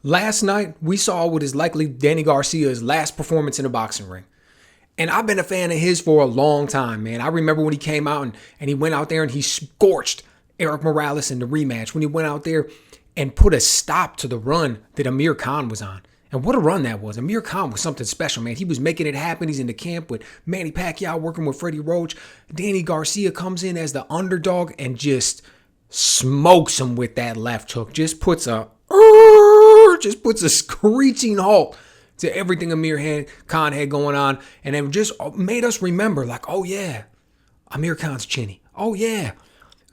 Last night, we saw what is likely Danny Garcia's last performance in a boxing ring. And I've been a fan of his for a long time, man. I remember when he came out and he went out there and he scorched Eric Morales in the rematch. When he went out there and put a stop to the run that Amir Khan was on. And what a run that was. Amir Khan was something special, man. He was making it happen. He's in the camp with Manny Pacquiao working with Freddie Roach. Danny Garcia comes in as the underdog and just smokes him with that left hook. Just puts a screeching halt to everything Amir Khan had going on. And it just made us remember, like, oh yeah, Amir Khan's chinny. Oh yeah,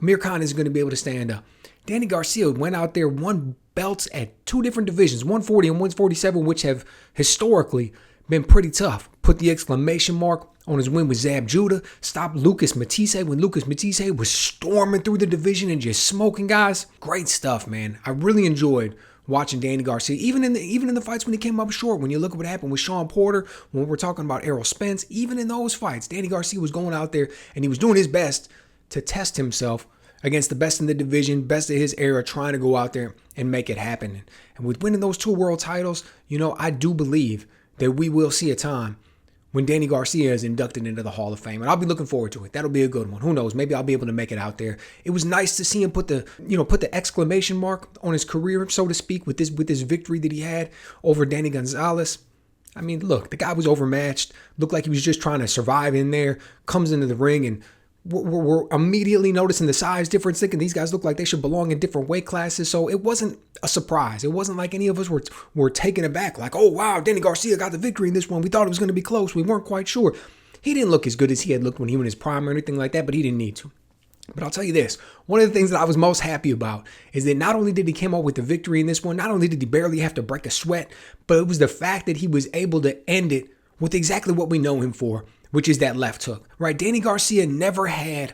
Amir Khan is going to be able to stand up. Danny Garcia went out there, won belts at two different divisions, 140 and 147, which have historically been pretty tough. Put the exclamation mark on his win with Zab Judah. Stopped Lucas Matisse when Lucas Matisse was storming through the division and just smoking guys. Great stuff, man. I really enjoyed watching Danny Garcia, even in the fights when he came up short. When you look at what happened with Sean Porter, when we're talking about Errol Spence, even in those fights, Danny Garcia was going out there and he was doing his best to test himself against the best in the division, best of his era, trying to go out there and make it happen. And with winning those two world titles, I do believe that we will see a time when Danny Garcia is inducted into the Hall of Fame. And I'll be looking forward to it. That'll be a good one. Who knows? Maybe I'll be able to make it out there. It was nice to see him put the exclamation mark on his career, so to speak, with this victory that he had over Daniel Gonzalez. I mean, look, the guy was overmatched. Looked like he was just trying to survive in there. Comes into the ring and we're immediately noticing the size difference, thinking these guys look like they should belong in different weight classes. So it wasn't a surprise. It wasn't like any of us were taken aback, like, oh, wow, Danny Garcia got the victory in this one. We thought it was going to be close. We weren't quite sure. He didn't look as good as he had looked when he was in his prime or anything like that, but he didn't need to. But I'll tell you this, one of the things that I was most happy about is that not only did he come out with the victory in this one, not only did he barely have to break a sweat, but it was the fact that he was able to end it with exactly what we know him for, which is that left hook, right? Danny Garcia never had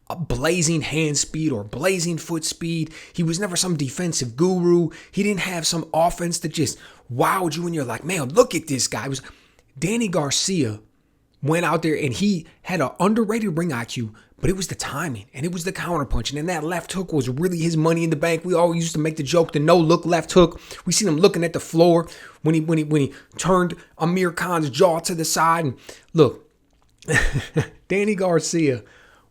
a blazing hand speed or blazing foot speed. He was never some defensive guru. He didn't have some offense that just wowed you and you're like, man, look at this guy. Danny Garcia went out there and he had an underrated ring IQ, but it was the timing and it was the counterpunching. And that left hook was really his money in the bank. We always used to make the joke, the no-look left hook. We seen him looking at the floor when he turned Amir Khan's jaw to the side. And look, Danny Garcia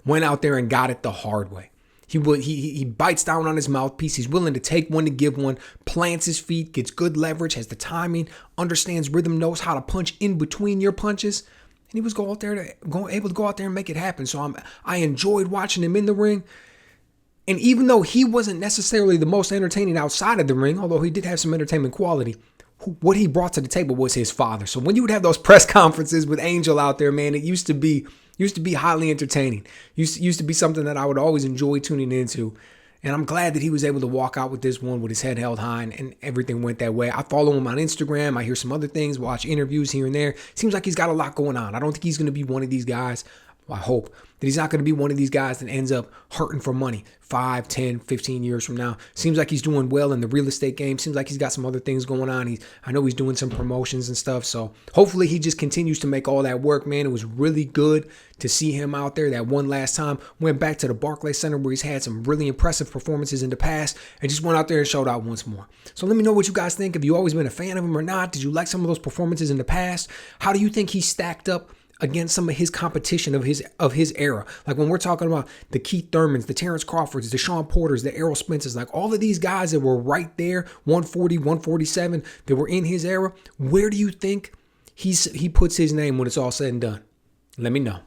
went out there and got it the hard way. He bites down on his mouthpiece. He's willing to take one to give one, plants his feet, gets good leverage, has the timing, understands rhythm, knows how to punch in between your punches. And he was able to go out there and make it happen. So I enjoyed watching him in the ring. And even though he wasn't necessarily the most entertaining outside of the ring, although he did have some entertainment quality, what he brought to the table was his father. So when you would have those press conferences with Angel out there, man, it used to be highly entertaining. Used to be something that I would always enjoy tuning into. And I'm glad that he was able to walk out with this one with his head held high and everything went that way. I follow him on Instagram. I hear some other things, watch interviews here and there. Seems like he's got a lot going on. I don't think he's going to be one of these guys. Well, I hope that he's not going to be one of these guys that ends up hurting for money 5, 10, 15 years from now. Seems like he's doing well in the real estate game. Seems like he's got some other things going on. I know he's doing some promotions and stuff. So hopefully he just continues to make all that work, man. It was really good to see him out there that one last time. Went back to the Barclays Center where he's had some really impressive performances in the past and just went out there and showed out once more. So let me know what you guys think. Have you always been a fan of him or not? Did you like some of those performances in the past? How do you think he stacked up against some of his competition of his era? Like when we're talking about the Keith Thurmans, the Terrence Crawfords, the Sean Porters, the Errol Spences, like all of these guys that were right there, 140, 147, that were in his era, where do you think he puts his name when it's all said and done? Let me know.